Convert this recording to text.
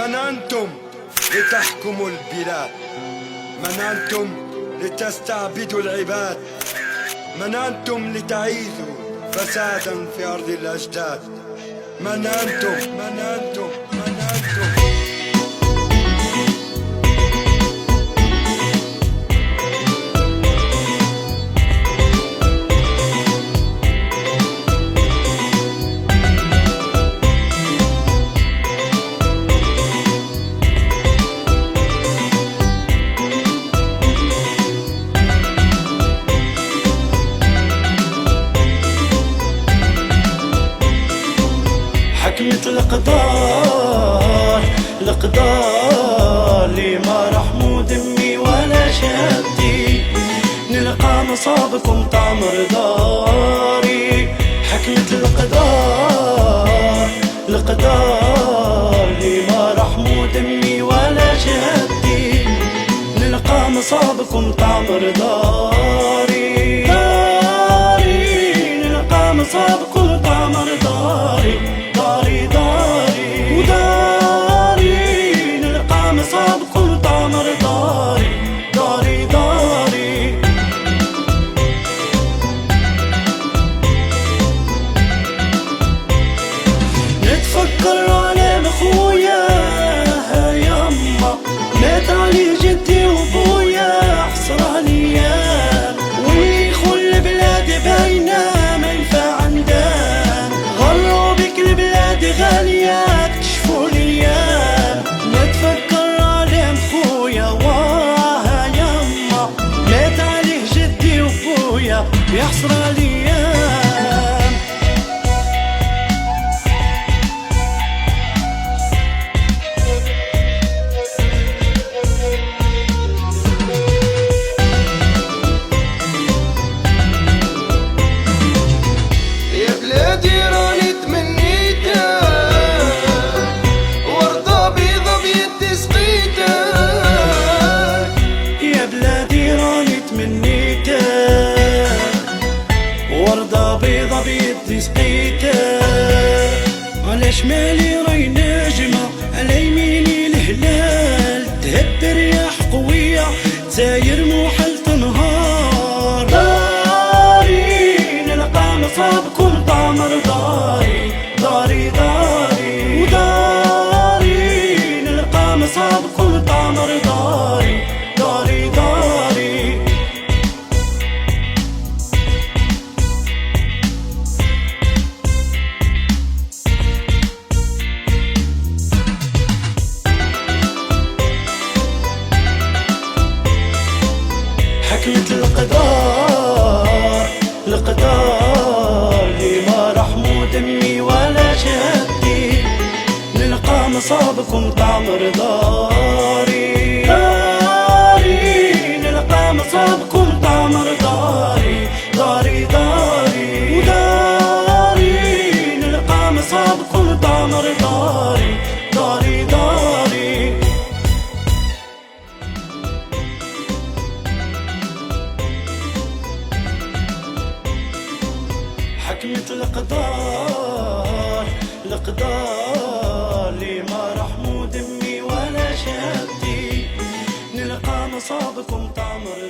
من أنتم لتحكموا البلاد؟ من أنتم لتستعبدوا العباد؟ من أنتم لتعيثوا فسادا في أرض الأجداد؟ من أنتم؟ من أنتم؟ من أنتم؟ حكمة القدار لي ما رحموا دمي ولا شهادتي، نلقى مصابكم تعمر داري. حكمة القدار لي ما رحموا دمي ولا شهادتي، نلقى مصابكم تعمر داري. نلقى مصابكم تعمر داري. داري وداري نلقى مصابكم تعمر داري. داري نتفكر على مخويا يما، مات علي جدي وبويا حصر عليا، واللي يخل بلادي باينه ما ينفع عندها، غروا بك البلاد غالية اكتشفوا ليا. نتفكر على مخويا واه يما، مات عليه جدي وبويا يحصر عليا. وردة بيضة بيدي سقيتها، على شمالي راي نجمة، على يميني الهلال، تهب رياح قوية تساير موحل تنهار. داري نلقى مصابكم تعمر داري. داري وداري نلقى مصابكم تعمر داري. داري حكمة القدار لي ما رحموا دمي ولا شهادتي، نلقى مصابكم تعمر داري. نلقى مصابكم تعمر داري. داري وداري نلقى مصابكم تعمر داري. داري حكمة القدار لي ما رحموا دمي ولا شهادتي، نلقى مصابكم تعمر